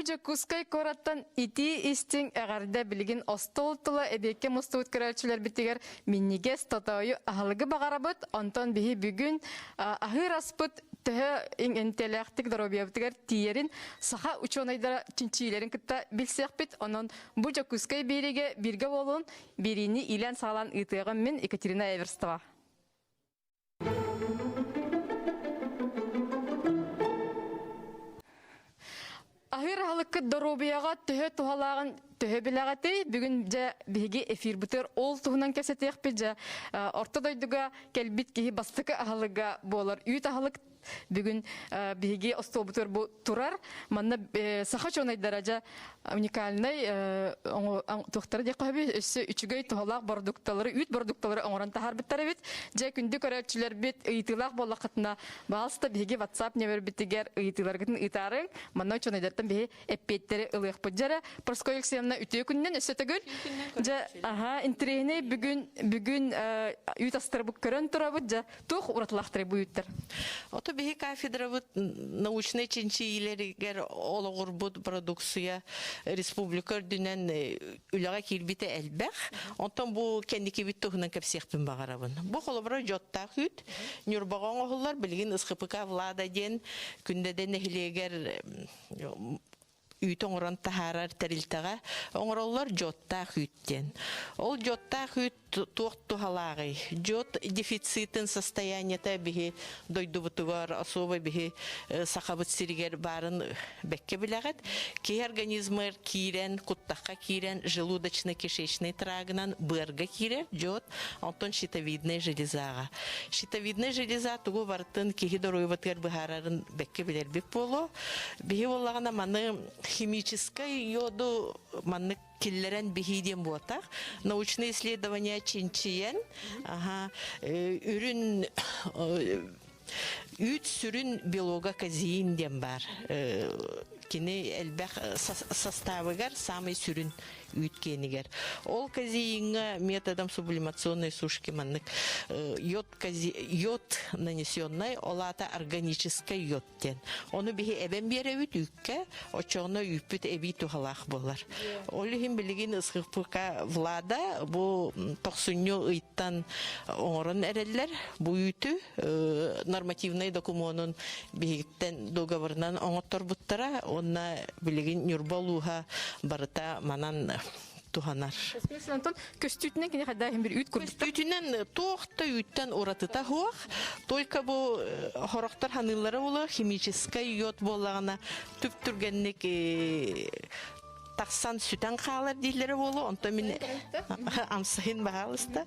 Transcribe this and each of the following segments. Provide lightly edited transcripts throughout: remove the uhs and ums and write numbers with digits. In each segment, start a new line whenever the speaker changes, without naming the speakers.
Бужа кускай кораттан ити истин әгәрдә билген остолтыла эбекке мустут көрәчүләр битигәр миннигес татайы ахлыгы багарабыт антон бихи бүгүн ахыр аспыт тәһә интеллектик дробия битигәр тиерин саха учонайда чинчиләрен китта билсәк бит анан бужа кускай береге бирге болун бирини илән саглан итегән мен Екатерина Эверстова. Ахыр халыкка доробияга төһө тухалаган төһө билагаты бүгүн жа биги эфир бутер ол туһунан кесетек бижа ортодойдуга келбит ки бастыка ахалыга болар үйт ахалык бүгүн биги остобутер бу турар манна саха чонай даража уникальный тухтары де каби үчүгөй тухалак продуктлары үйт продуктлары оңоран тахар биттер бит жа күндү көрөчүлөр бит ыйтылак болакытына балста биги WhatsApp небер битигер ыйтыларгын ыйтарын манна чонайдартан биги эппеттери ылык бужара проскоексиямна үтө күннен өсөтөгөр жа интерене бүгүн үйт астыр бу көрөн турабы жа тух уратлактыр бу үйттер
Биһи кафедра научный чинчилеригер ологурбут продукция республика дүнен үлага кирбите элбэх онтон бу кендики бит тухунан кепсехпин багарабын бу холобро жотта хүт нюрбагон оголлар билгин ысхыпыка влада ден күндеден эхилегер үйт оңорон тахарар терилтага оңороллор жотта хүттен ол жотта хүт тухалагы жот дефицитин состоянието биһи дойдубутугар особо биһи сахабыт сиригер барын бекке билегет ки организмер кирен куттакка кирен желудочно-кишечный трагынан бырга кирер жот антон щитовидная железага щитовидная железа тугу бартын кихи доройбатыр быхарарын бекке билербик боло биһи боллагана маны химической йоду маны киллерен бихиден буатах научные исследования чинчиен үрүн үт сүрүн белога казеин ден бар кини элбэх составыгар самый сүрүн үткенигер ол казеинга методом сублимационной сушки маннык йод нанесенный олата органический йод ден оны бихи эбен беребит үкке очоно үппүт эби тухалах болар олихин билигин ысхыпыка влада бу токсунню ыйттан оңорон эреллер бу үтү нормативный документын бихиттен договорынан оңоттор буттара онна билигин нюрбалуха барыта манан туханар.
Көстүтүнөн кини кайда бир үт көрдүк.
Көстүтүнөн тоохта үттен оратыта хуак. Только бу хорохтор ханылары боло химический йод боллагана түп түргенник таксан сүтен калар дейлери болу онтон мен амсайын баалыста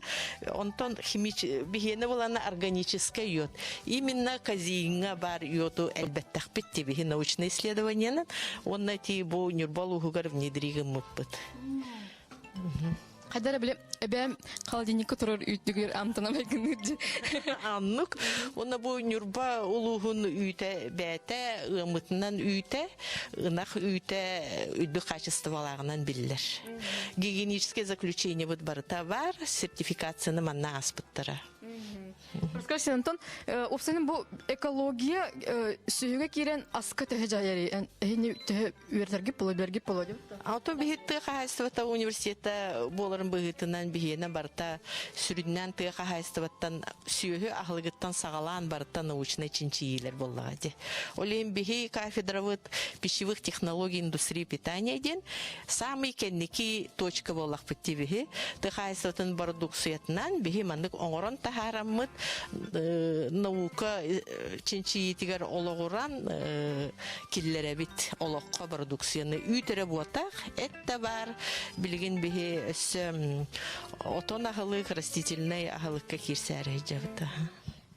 онтон бихене болана органический йод именно казеинга бар йоду элбетте битти бихи научный исследование онна ти бу нюрбалугар внедригин муппут
Кайдара биле эбем холодильникке турар үттүгөр амтана бекинди.
Аннук онна бу нюрба улугун үйте бете ымытынан үйте ынак үйте үдү качестволагынан биллер. Гигиеническое заключение бут барыта бар, сертификацияны манна аспыттара.
Скажите, Антон, опсенин бу экология сүйүгө кирен аска тежайери, эне үертерге полоберге полоди.
Ото бихитте хастата университета боларын быгытынан бихена барта сүрүннән ты хастаттан сүйүгө ахлыгыттан сагалан барта научный чинчилер боллагы. Олем бихи кафедравыт пищевых технологий индустрии питания ден самый кенники точка боллак битти ты хастаттан продукциятынан бихи мандык оңорон тахараммыт наука чинчиитигер ологуран киллере бит олокко продукцияны үйтере буатак это бар билген бихи отон ахылык растительный ахылыкка кирсәре жабыта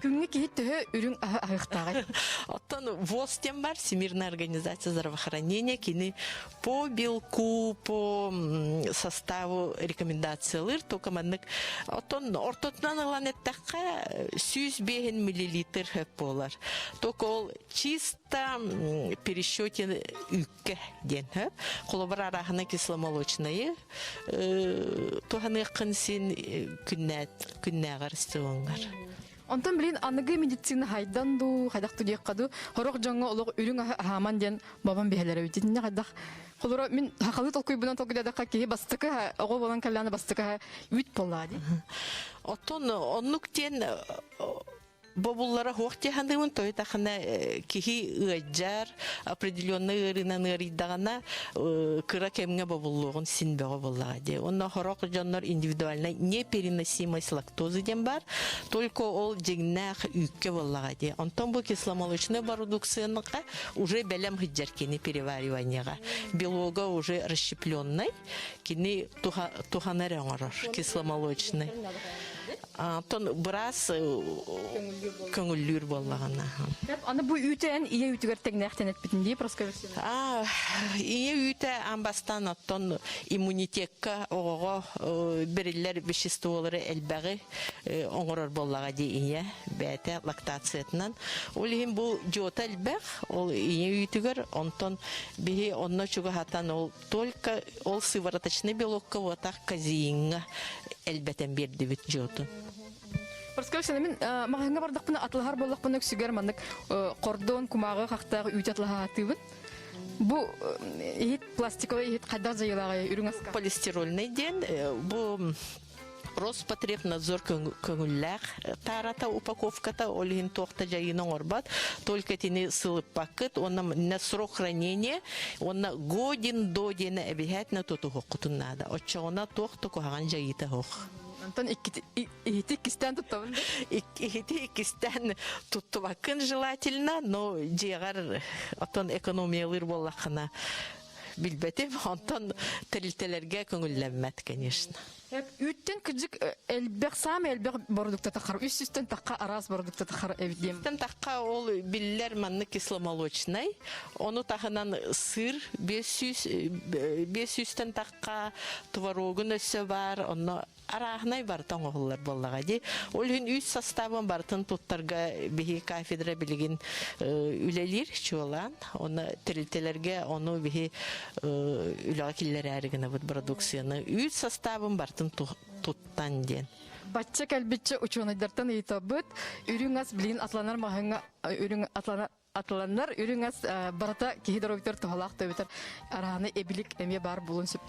Күнге киһиттөһө үрүң айыктагы.
Оттон ВОЗ тем бар, Всемирная организация здравоохранения, кини по белку, по составу рекомендациялар, только маннык оттон ортотнан алан эттакка 100 миллилитр хөп болар. Только ол чисто пересчете үкке ден. Колобар арахына кисломолочные, туханы кынсин күннәгар стывонгар.
Онтон билин аныгы медицина хайдан ду, хайдак ту диек каду, хорок жаңга олог үрүң ахаман ден бабам бехелере үтүнне хайдак. Холора мен хакалы толкуй бунан толкуй да кеге бастыкы, ого болан калляны бастыкы үт боллади.
Оттон оннуктен бобуллара хоқте хандымын той тахана кихи ыаджар определенный ырынан ыридагана кыра кемге бобуллугун синбего боллади. Онна хорок жоннор индивидуальный непереносимость лактозы ден бар, только ол жеңнах үкке боллади. Онтон бу кисломолочный продукцияныга уже белем хиджаркини перевариванияга. Белога уже расщепленный, кини туханер оңорор кисломолочный. Тон брас көңүллүр боллагана.
Аны бу үтен ие үтүгөр тегнехтен этпитин ди просковерсия.
Ие үтө амбастан оттон иммунитетка ого бериллер веществолары элбаги оңорор боллага ди ие бете лактациятынан. Олихин бу жота элбаг ол ие үтүгөр онтон бихи онно чуга хатан ол только ол сывороточный белокка вотак казиинга элбетен берди бит жоту.
Просковерсия мен магыңга бардык буна атлахар боллак буна сүгөр мандык кордон кумагы хактагы үт атлаха атыбын. Бу хит пластиковый хит кайда жайылагы үрүңаска.
Полистирольный ден бу Роспотребнадзор көңүлләр тарата упаковката олин тохта жайының орбат, только тени сылып пакет, онна на срок хранения, онна годин до дена обязательно тоту хокутун надо. Отчауна тохта кохаган жайыта хох.
Антон ихти кистен туттабын.
Ихти кистен туттубакын желательно, но жегар отон экономиялыр боллахына билбетим, онтон тирилтелерге көңүлләнмәт, конечно.
Үттен кыжык элбек сам элбек продукта тахар үстүстен такка арас продукта тахар эвдем.
Үстүстен такка ол биллер манны кисломолочный, ону тахынан сыр 500тен такка творогун өсө бар, онно арахнай бар тоңоллар боллага ди. Ол хүн үс составын бартын туттарга бихи кафедра билигин үлелер чуалан, оны тирилтелерге ону бихи үлага киллер әригина бут продукцияны үс составын бартын туттан ден.
Батча калбитче ученыйдартан ыйтабыт, үрүңас билин атланар махыңа үрүң атланар үрүңас барата кихидоробитер тухалак төбитер араны эбилик эме бар булун сүп.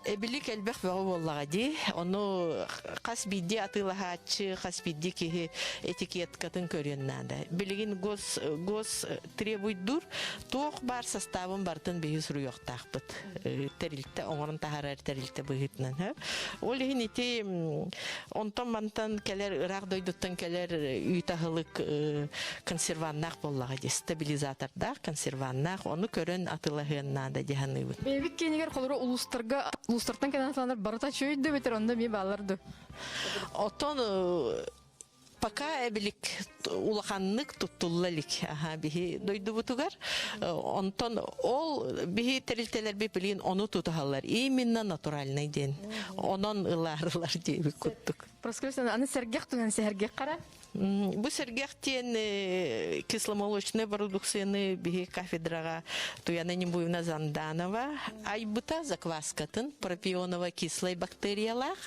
Эбилик элбэх бәгы боллага ди, ону кас бидди атылахачы, кас бидди ки этикеткатын көрөн нада. Билигин гос требует дур, тох бар составын бартын бейс руйоктакпыт. Терилте оңорун тахарар терилте быгытнан. Ол ити онтон мантан келер ырак дойдуттан келер үйтахылык консерваннак боллага ди, стабилизаторда консерваннак, ону көрөн атылахын нада диханыбыт.
Бейбик кенигер колору улустартан кенанланар барата чөйдө бетер онда ми баларды.
Отон пока эбилик улаханнык туттуллалик бихи дойду бутугар онтон ол бихи терилтелер бипилин ону тутахалар именно натуральный ден онон ыларлар деби куттук.
Просковерсия аны сергех туган сергех кара.
Бу сергехтен кисломолочный продукцияны бихи кафедрага Туяна Нембуевна Занданова айбыта закваскатын пропионово кислой бактериялах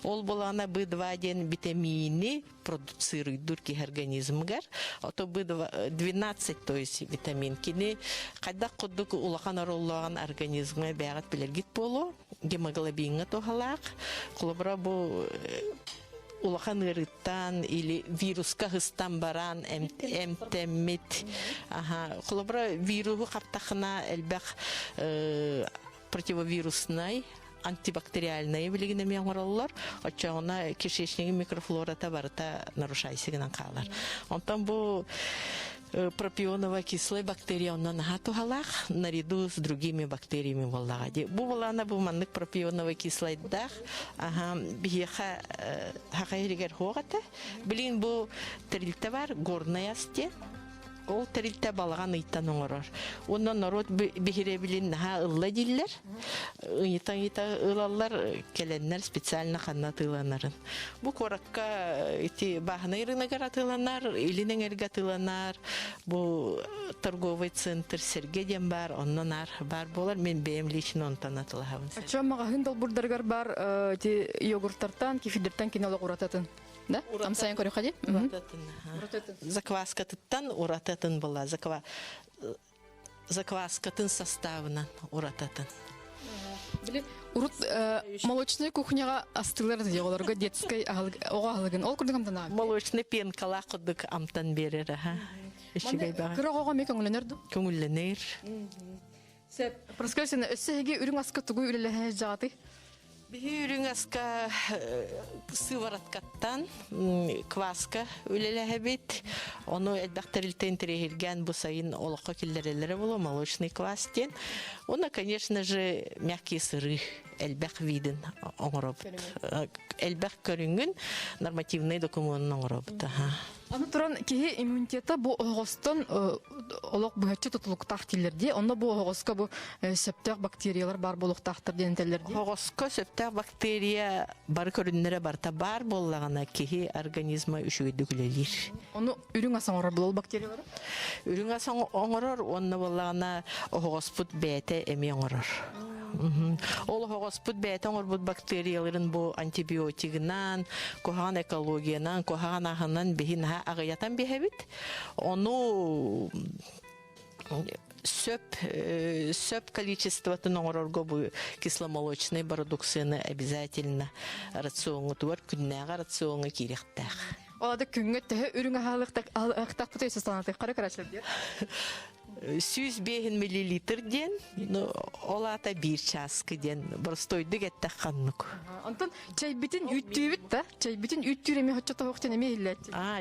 ол болана B2 ден витамины продуцирует дурки организмгар ото B12 то есть витамин кини кайда кудук улахан ороллаган организмга бягат билергит боло гемоглобинга тохалак колобра бу улахан ырыттан или вируска хыстан баран эмтеммит колобра вирусу каптахына элбек противовирусный антибактериальный билигине меңороллар очогуна кишечниги микрофлората барыта нарушайсыгынан калар. Онтан бу пропионово кислая бактерия оннан хатухалах наряду с другими бактериями воллагади. Бу волана бу маннык пропионово кислайдах бихеха хакайригер хогата билин бу терилте бар горная стен ол терилте балган ыйттан оңорор. Оннан народ бихире билин ылла диллер. Ыйта ылаллар келеннер специально каннатыланарын. Бу коракка ити бахнайрына гаратыланар, илинен эргатыланар. Бу торговый центр Сергеден бар, оннан бар болар. Мен бем лично онтан атылахабын.
Ача мага хындал бурдаргар бар йогурттартан, кефирдерден киналык урататын. да? Амсайын көрі қади?
Закваскатыттан урататын была. Закваскатын составынан урататын.
Били урут молочная кухняга астылар дия оларга детской огалыгын ол күрдүк амтана.
Молочный пенкала кудук амтан берер. Ишигай бага.
Кырогого ме көңүлөнөрдү.
Көңүлленер.
Сеп проскөлсен өссеге үрүң аска тугу үлеле жаты.
Бирүң аска сывараткаттан кваска үлеле бит. Onu элбахтарилтен терехилген бу сайын олоққа киллерелері болу, молочный квастен. Оны, конечно же, мягкие сыры, элбах виден оңыробыт. Элбах көрүнгүн нормативный документын оңыробыт.
Аны туран кеһи иммунитета бу огостон олоқ быһаччы тутулуктах тилерди. Онда бу огоска бу септер бактериялар бар болуктахтыр денетелерди.
Огоска септер бактерия бар көрүннөрө барта бар боллагана кеһи организма үшүгүдүгүлелир.
Оны үрүң асан орор бул бактериялар?
Үрүң асан оңорор, онна боллагана огоспут бете эми оңорор. Ол огоспут бете оңорбут бактерияларын бу антибиотигинан, кохаган экологиянан, кохаган ахынан бехин агыятан бехебит. Ону сөп количеството оңорорго бу кисломолочный продукцияны обязательно рациону туар күннәгә рационы кирәктәк.
Олады күнгө тәһе үрүң ахалыктак бутыйсы санаты кара карачлар дия.
100 миллилитр ден, олата 1 часкы ден, простойдык әттәк қаннық.
Антон, чай битин үттүбүт да? Чай битин үттүр эме хоччота хоктен эме илләт.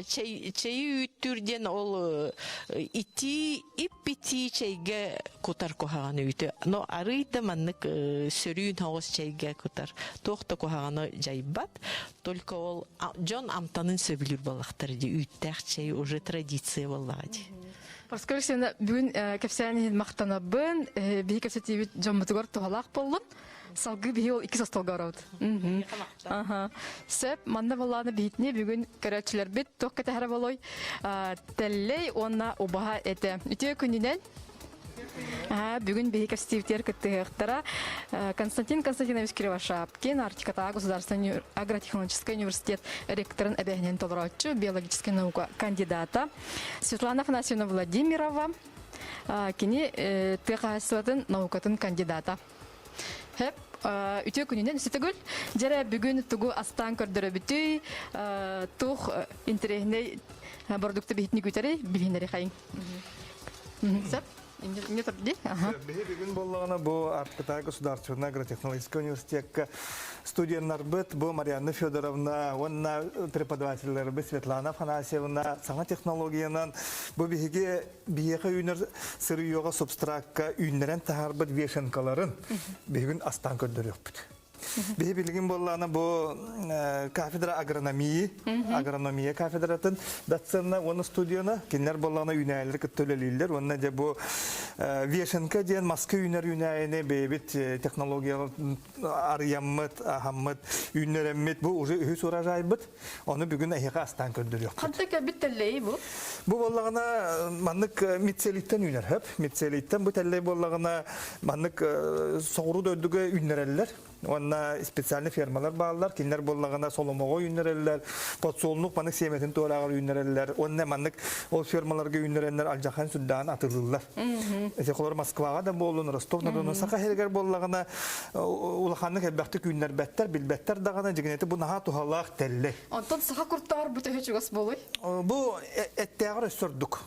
Чай үттүрден ол иппити чайга кутар кохаганы үтө. Но арыйда маннык сөрүүн хоғыз чайга кутар. Тоқта кохаганы жайбат, только ол жон амтанын сөбүлүр балақтар ди. Үттәк чай уже традиция баллагади.
Парскар сен бүгүн кепсәне мактанабын, бии кепсәтибит жоммутугар тухалак болдун. Салгы бии ол 2 состолга барабыт. Аха. Сеп манда баланы битне бүгүн көрөчүлөр бит ток кетәһәр болой. Теллей онна убаха эте. Үтө күнүнөн бүгүн бии кепсәтибитер кеттегәктәра Константин Константинович Кривошапкин, Арктика государственный агротехнологический университет ректорын әбәһенен толорочу, биологическая наука кандидата. Светлана Афанасьевна Владимирова, кини тыгасытын наукатын кандидата. Хеп үтө күнүнөн сетегөл жара бүгүн тугу астан көрдөрө бүтүй тух интернет продукты битни күтәре билинери хайын. Сеп не торди? Ага.
Бүгүн боллагана бу Арктика государственный агротехнологический университет студенттар бит бу Марьяна Федоровна, онна преподавательлер бит Светлана Афанасьевна, саңа технологиянан бу биге үйнөр сырыйга субстракка үйнөрен тахарбыт вешенкаларын бүгүн астан көрдөрөппүт. Бе билгин боллана бу кафедра агрономия кафедратын датсына оны студияна кинер боллана үнәйлер көтөлелилер. Онна же бу вешенка ден маска үнәр үнәйне бебит технология арыяммыт, ахаммыт, үнәреммит бу уже үз урожайбыт. Оны бүгүн ахыга астан көрдөрөк.
Кандай кабит теллей бу?
Бу боллагана маннык мицелиттен үнәр хеп. Мицелиттен бу теллей боллагана маннык соғуру дөдүгө үнәреллер. Онна специальный фермалар баллар, кинер боллагана соломого үннереллер, подсолнук манык семетин тоорагар үннереллер. Онна манык ол фермаларга үннереннер алжахан суддан атылылар. Эсе колор Москвага да болун, Ростов-на-Дону сака хелгер боллагана улаханнык элбахты күннер беттер, билбеттер дагана жигинети бу наха тухалак телле.
Антон сака курттар бу төһөчүгөс болой.
Бу эттегер өсөрдүк.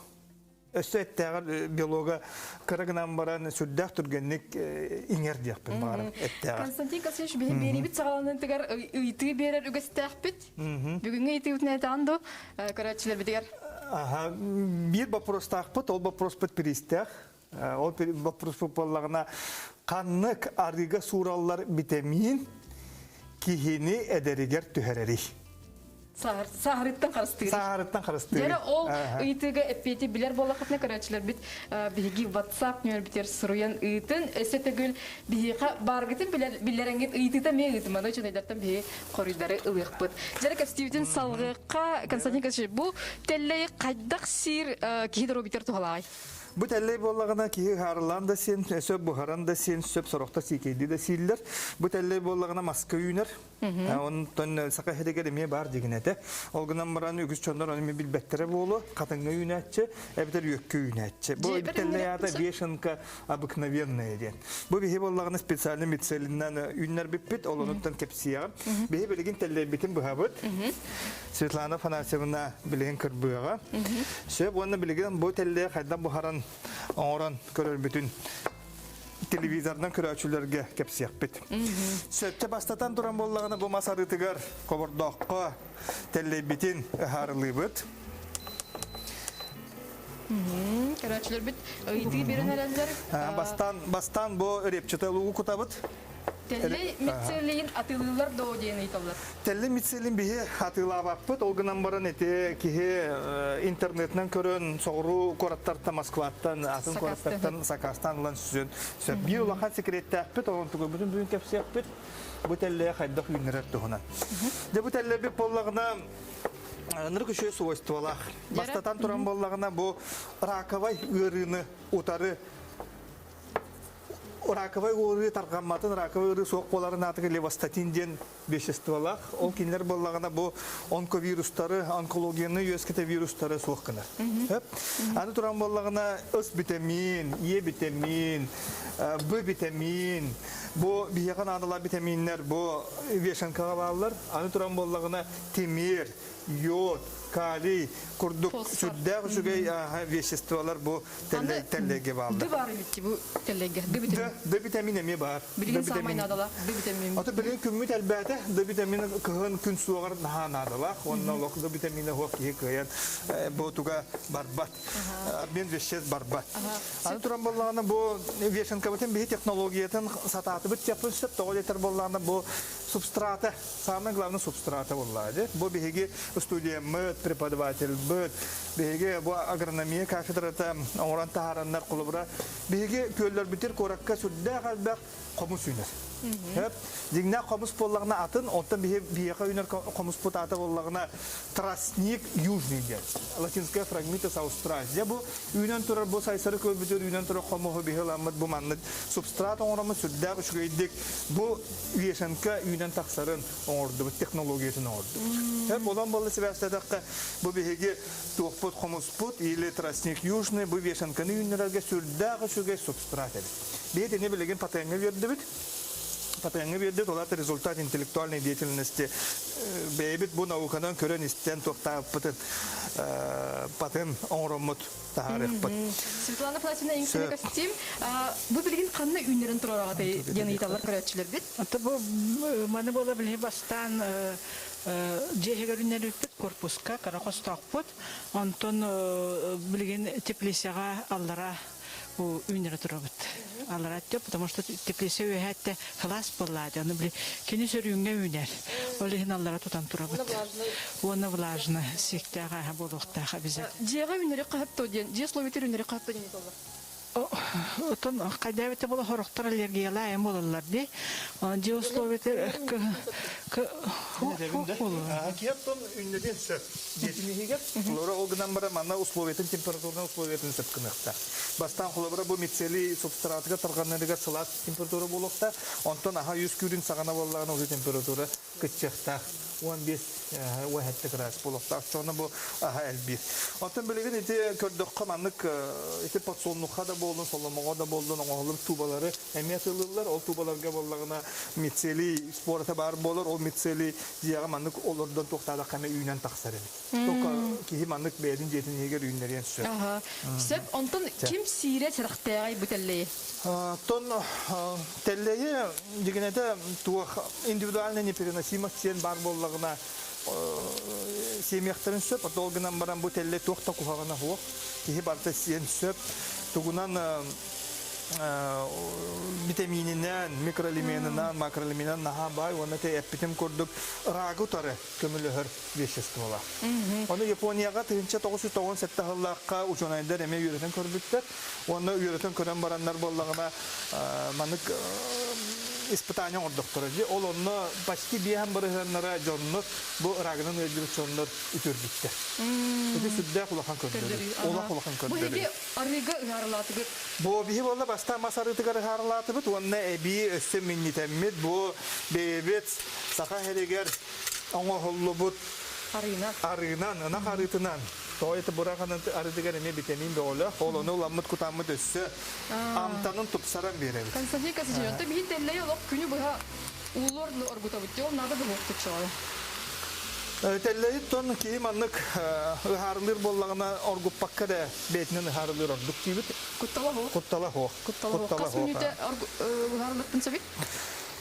Өссөттәгәр биолога кырыгынан баран сүддәк тургенник иңер диякпын бары эттәгәр.
Константин Константинович били бери бит сагаланын тигәр ыйты берер үгәстәк бит. Бүгүнгә ыйты үтнә таңды көрәчләр битәр.
Ага, бир вопрос тақпыт, ол вопрос бит пристәк. Ол вопрос боллагына каннык арыга сураллар витамин кихини эдеригер төһәрәри.
Сахарыттан карыстыгы.
Сахарыттан карыстыгы.
Жара ол ыйтыга эппети билер болакытны көрәчләр бит биги WhatsApp нөр битер суруян ыйтын эсетегүл бига баргытын билерәнгет ыйтыта ме ыйтыма да чөнәдәттән би коридары ылыкпыт. Жара кастивтин салгыкка Константин Константинович бу телләй кайдак сир гидро битер тухалай.
Бу тәллей боллагына киһи харылан да сен, сөп бухаран да сен, сөп сорохта сикейди да сииллер. Бу тәллей боллагына маска үйнер. Онтон сака хедегер эме бар дегенете. Олгунан баран үгүз чондор оны билбеттере болу, катыңга үйнәтче, эбитер өккө үйнәтче. Бу тәллей ада вешенка обыкновенная ден. Бу бихи боллагына специальный мицелиннан үйнер биппит, олонуттан кепсиян. Бихи билеген тәллей битин бухабыт. Светлана Афанасьевна билеген кырбыга. Сөп оны билеген бу тәллей хайдан бухаран оңоран көрөр бүтүн телевизордан көрөчүлөргө кепсияк бит. Сөптө бастатан туран боллагына бу масарытыгар кобордокко тәллей битин харылыбыт.
Көрөчүлөр бит ыйты берен элендер.
Бастан бу репчете лугу кутабыт.
Телли мицелин атылылар до дейін айталар.
Телли мицелин бихи атылабаппыт, олгынан баран эти кихи интернетнен көрөн соғыру кораттарта Москваттан, атын кораттардан Сакастан улан сүзөн. Bir улахан секреттәппіт, оғын түгі бүтін бүгін кәпсияппіт, bu теллеге хайдақ үйнерер тұғынан. Де bu телле біп боллағына ныр күші свойстволақ. Бастатан тұран боллағына bu раковай ырыны, утары раковай уры таргамматын раковай уры соқ боларын атығы левостатин ден веществолақ. Ол кинлер боллағына бұл онковирустары, онкологияны өскеті вирустары соққына. Аны тұран боллағына С витамин, Е витамин, Б витамин, бұл бейеған анылар витаминлер, бұл вешенкаға балылар. Аны тұран боллағына темир, йод, калий, курдук, сүрдәк жүгей веществолар бұл тәллеге балды.
Ды бар битти бұл тәллеге, ды витамин.
Ды витамин эме бар.
Билген самай надала, ды витамин.
Аты билген күммүт әлбәте, ды витамин кыгын күн суығар наха надала. Онна лок ды витамины хоқ кие кыян бұл туға барбат. Мен вещес барбат. Аны туран боллағына бұл вешенка бітін бейі технологиятын сататы біт тепін сөп, тоғыл етер боллағына бұл субстрата, самый главный субстрата боллады. Бұл бейге студия мөт, преподаватель бөт, бейге бұл агрономия кафедрата оңыран тахараннар құлыбыра, бейге көллер бітер коракка сүрді қалбақ қомыс үйнер. Дегіне қомыс боллағына атын, онтан бейеқа үйнер қомыс бұт аты боллағына тростник южный ден. Латинская фрагментас Аустралия. Бұл үйнен тұрар бұл сайсары көл бітер, үйнен тұрар қомығы бейхеламыд бұл манны субстрат оңырамы сүрді үшкейдік. Бұл үйешенкі үйнен тақсарын оңырды, бұл технологиясын оңырды. Одан болы себәстәдіққа бұл бейге тоқпыт, қомыс бұт, или тростник южный, бұл үйешенкіні үйнерерге сүрді үшкей субстрат еді. Бейді не білеген патенге верді біт. Патенге верді, олаты результат интеллектуальной деятельности. Бейбіт бұл наукадан көрін істен тоқтап бұтын патен оңырымыт тағарық бұт.
Светлана Афанасьевна, еңсіне көстем, бұл білген қанына үйнерін тұрарға дені италар көрәтшілер бет?
Бұл маны бола біле бастан жегерінер өтпет корпуска, қарақос тақпыт, онтон білген теплесеға аллара үйнері тұрабыт. Аллара әтті, потому что теплесе өйәтті хлас болады. Оны біле, кені сөріңе үйнер. Олығын аллара тұтан тұрабыт. Оны влажны, сектаға, болуқтаға бізі.
Жеға үйнері қағыпты оден, же словетер үйнері қағыпты ден италар?
Отон қайдабеті бұл хорықтар аллергияла әм болалар де. Же условиетер
Кептон үйнеден сөп. Жетіне егер, олары олғынан бара мана условиетін температурына условиетін сөп кініқта. Бастан қолабыра бұл мицели субстратыға тұрғанларыға сылат температура болуқта, онтан аға 100 күрін сағана болағына өзі температура күтчеқта. 15 градус болуқта. Ақшоны бұл аға әлбір. Онтан білеген еті көрдіққа манық еті подсолнуққа да болдың, солымыға да болдың, оңғылым тубалары әмет ылылар. Ол тубаларға болағына мицели спората бар болар, ол мицели зияға манық олардан тоқтады қаме үйінен тақсар әмет. Тоқа кейі манық бәйдің жетін егер үйінлерен сөп.
Сөп, онтан кем сирет сырақтағай бұтәллейі?
Тон тәллеге дегенеті индивидуальный непереносимость сен бар болағына семияқтарын сөп, отолғынан баран бұл тәлле тоқта құғағына хуақ, кейі барта сен сөп, тұғынан витамининен, микроэлементинен, макроэлементинен наха бай, оны те эппитим көрдік рагу тары көмілігір веществола. Оны Японияға 1997 жыллаққа ученайдар әме үйретен көрбіттер. Оны үйретен көрен барандар болағына манық испытание ордоктора. Ол онно почти биһәм барыһыннара жоннор бу рагынан өйдүрчөннөр үтүрбиттер. Эти сүддә кулахан көрдөрү. Ола кулахан
Бу
көрдөрү.
хеге арыга ыгарлатыгы.
Бу биһи болла баста масарытыгар харлатыбыт, онна эби өссө миннитеммит бу бебет саха херегер оңо холлубут арынан, ана харытынан. То это бураханын арыдыгар эме битемин бола, холону ламмыт кутаммыт өссө амтанын тупсаран беребит.
Константин Казачев, то бихи теллей олок күнү буга улорлы оргутабыт. Ол надо бы хоктук чыгалы.
Теллейит тон кийим аннык ыхарылыр боллагына оргуппакка да бетинен ыхарылыр ордук кийбит.
Куттала хо.
Куттала хо.
Кас минуте ыгарлыктын себит.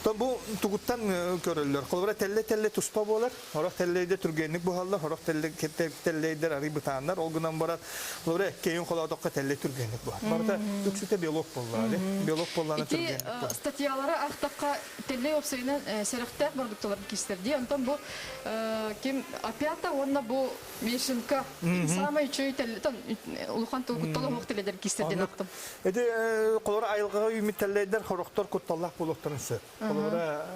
Тон бу тугуттан көрөллөр. Колбара телле туспа болар. Хорок теллейде түргенlik bu halda, horok telleyder arı bıtanlar. Olgunan barat. Kolbara keyin kolodokka telle түргенlik bu. Barata üksüte biyolog bolladı. Biyolog bollana
İki
түргенlik bu.
statiyalara ahtakka telley opsayınan serektek barduktalar kistirdi. Ondan bu kim apiyata onda bu Вишенка. Самый чөй теллетен улухан тугуттала хок телледер кистерден аттым.
Эди колора айылга үмүт теллейдер хороктор кутталлах болуктарынсы. Колора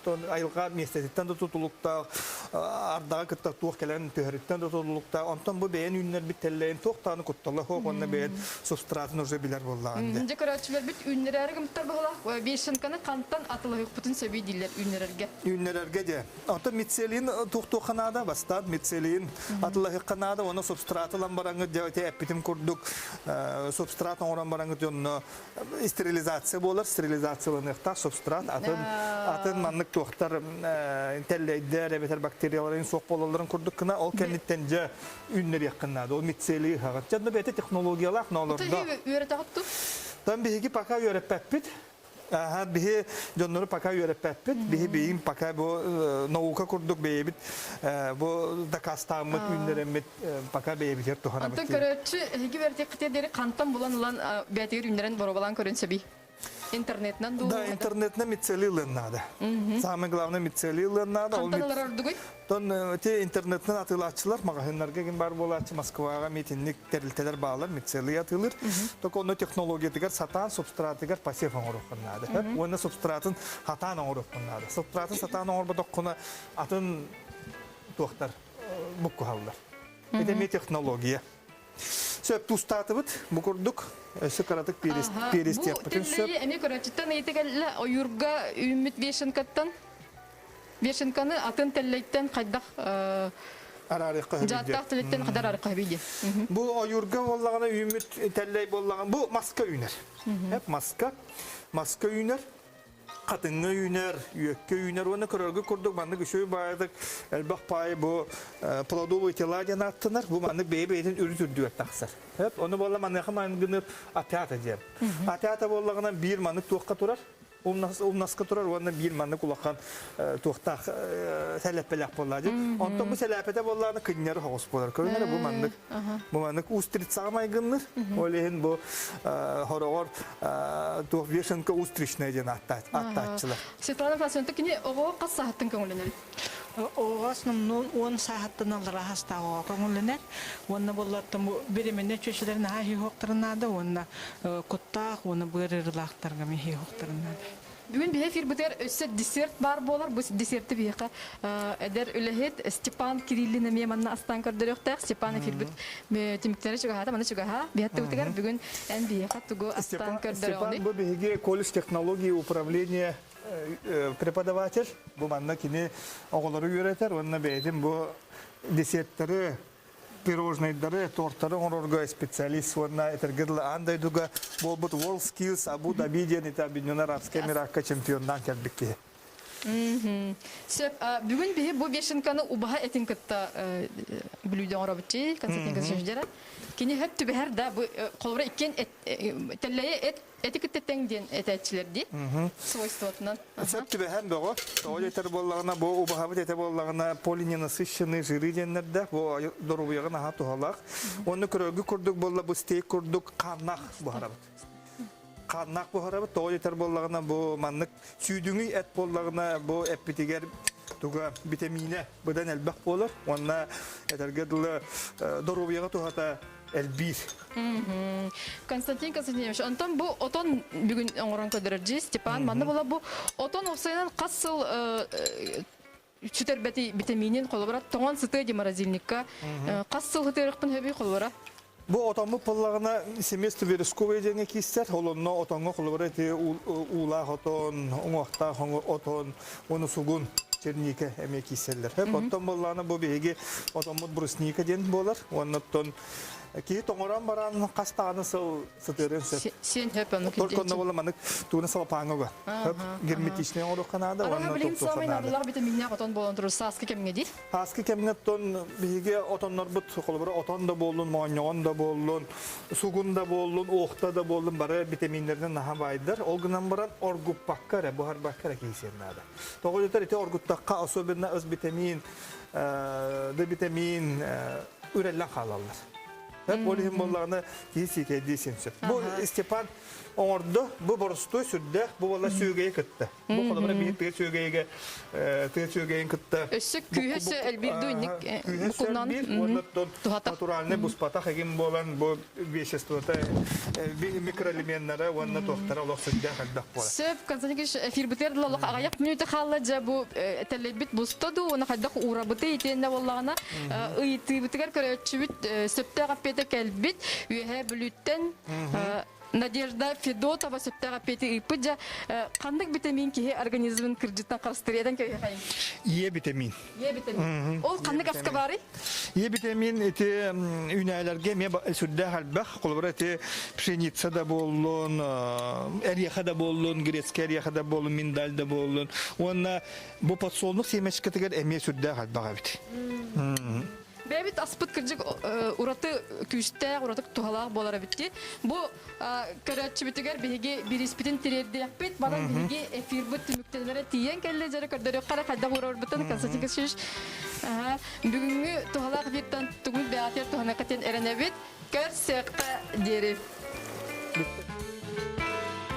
тон айылга местетен да тутулукта ардага кытта тук келен төһөрүттен да тутулукта. Онтон бу бейен үннер бит теллейин токтаны кутталлах хок онна бейен субстратын уже билер боллаган.
Инде көрөчүлөр бит үннерәре гымтар багала. Вишенканы кантан атылык бутун сөбүй дилер үннерерге.
Үннерерге де. Онтон мицелин туктуканада бастад мицелин Атыллахы канада оны субстратылан бараңы жауте эппитим курдук субстрат оңран бараңы жонно стерилизация болар, стерилизацияланыкта субстрат атын маннык тоқтар теллейдер, эбетер бактерияларын соқ болаларын курдук кына ол кенниттен же үннер якыннады, ол мицели хагат. Жадны бете технологиялар нолорда.
Ты үйрөтөгөттү?
Там биһиги пока үйрөппеппит. Bihi jonları paka öğretpepit, bihi paka bu nauka kurduk beyebit, bu dakastamıt ünleremit paka beyebiter tuhana
bitti. Anta köröçü hegi verdi kıtya deri kantan bulan ulan betir ünleren borobalan körönse bi. İnternetten doğru.
Da internetten mitselilen nada. Самое главное mitselilen nada.
Kantanlar ordugoy.
Ton te internetten atılaççılar magazinlarga gin bar bolatçı Moskvaga mitinlik terilteler bağlar mitseli atılır. Tok onu teknolojiyetigar satan substratıgar pasif oğurukkanada. Hep onu substratın hatan oğurukkanada. Substratın satan oğurbadokuna atın tohtar bukku hallar. Etemi teknolojiya. Söp tustatıbıt bu kurduk. Sıkaratık perist yapıtın söp.
Bu telleyi emi köröçütten eyitegelle oyurga ümit Vişenkattan. Vişenkanı atın telleyitten kaydak jattaq telleyitten kadar arıqa biydi.
Bu oyurga bollağına ümit telley bollağın bu maska üner. Hep maska. Maska üner. Katınga üner, yükke üner. Onu körörgü kurduk. Mandık şöyle bayardık. Elbaq payı bu pladovu itiladyan attılar. Bu mandık beybe etin ürü türdüğü taksar. Hep onu bolla mandıkı mandıgınır atiyata diyem. Atiyata bollağına bir mandık tuğqa turar. Umnaska turar, onda bir mandık ulaqan tuğta sələpələk bolladı. Ondan bu sələpədə bollağına kıyınları hoğuz bolar. Körünlər bu mandık ustrit sağmaygınlar. Olehin bu horoğor tuğ Vişenka ustriçnə edin attaççılar.
Svetlana Fasonta kini oğu qas sahattın köngülünür?
Oğaz nımnun 10 saatten alır hasta oğa köngülünür. Onda bollattım birimine çöşelerin hahi hoqtarınadı. Onda kuttaq, onda bırırılaqtarga mehi hoqtarınadı.
Bugün bir hafif biter össe desert bar bolar. Bu deserti bir haka eder ülehet Stepan Kirillina miyamanna astan kırdırıqtaq. Stepan hafif bit tümükleri çıga hata, bana çıga ha. Bir hatta bitigar bugün en bir haka tugu astan kırdırıqtaq.
Степан bu bihi колледж технологии управления преподаватель. Bu manna kini oğulları öğretir. Onunla beydim bu desertleri пирожныйдары, торттары орорга специалист онна этергедла андай дуга болбут World Skills Abu Dhabi'den Объединенные Арабские Эмираты чемпиондан келбекке.
Söp bugün bir bu Vişenkanı ubaha etin kıtta blüden orabıcı Konstantin Казачев. Kini hep tübe her da bu kolora iken telleye etiketten diyen etçilerdi. Свойствотынан.
Söp tübe hem de o. O yeter bollağına bu ubahavı yeter bollağına polinenasıщенный жиры денлerde bu dorubuyağın aha tuhalak. Onu körögü kurduk bolla bu steak kurduk kannak bu harabı. Kannak bu harabı o yeter bollağına bu manlık süydüğü et bollağına bu epitiger tuga vitamine budan elbaq bolar. Ona yetergedli dorubiyağı tuhata элбир.
Константин Константинович, антон бу отон бүгүн оңорон көдөрөжү Степан. Манда була бу отон оксайнан касыл чүтербети витаминин колбара тоңон сыты ди морозильникка. Касыл хытерыкпын хөбү колбара.
Бу отомму пыллагына семестр вересковый деңе кистер, олонно отонго колбара те ула отон, оңохта отон, оны сугун черника эме киселлер. Хеп оттон болланы бу беги отоммут брусника ден болар. Оннотон ки тоңоран баран кастаганы сытырын сөп.
Сен хөп аны
Толконно бола манык туна салпаңга. Хеп герметичный оруканада,
Ага,
онно
билин самый
токтосанада.
надылар витаминня отон болон туру саскы кемге ди?
Аски кемнеттон биге отоннор бут колбара отон да болдун, мооньон да болдун, сугун да болдун, охта да болдун, бары витаминдерден наха байдар. Ол гынан баран оргуппаккара, бухар баккара кейсеннада. Тогойдор эти оргуттакка особенно өз витамин, Д витамин үреллен халаллар. Hep olayım bollarına giysi kediysin söp. Bu Stepan orada bu borstu sürdü, bu valla sögeye kıttı. Bu kolabara bir sögeye kıttı.
Össük kühesi elbir duynik
Kühesel bir, ondan naturalne bu spata hegim bolan bu веществота, mikroelementleri, ondan tohtara olak sürdü haldak bola.
Söp Konstantin efir biter lalak agayap minüte xallaca bu telebit bustadı ona haldak uğrabıtı itende vallağına ıyti bitiger köröçübüt söpte gapete kelbit üye bülütten Надежда Федотова сөптәгә пети ипыджа кандык витамин ки организмын кыржыттан карастырыядан кеге кайын.
Е витамин.
Е витамин. Ол кандык аскабары?
Е витамин эти үнәләргә ме сүддә хәлбәх колбара эти пшеница да боллун, әрияха да боллун, грецкий әрияха да боллун, миндаль да боллун. Онна бу подсолнух семечке тегер эме сүддә хәлбәх бит.
Бәбит аспыт кыржык ураты күстә, ураты тухалак болара битти. Бу көрәтчи битигер биге бириспитин тирерде яппет, бадан биге эфир бит мүктәләре тиен келле жара көрдөрө кара кайда урар битен Константин Шиш. Бүгүнкү тухалак биттан тугун бәатер тухана катен эренебит, көрсөккә дереп.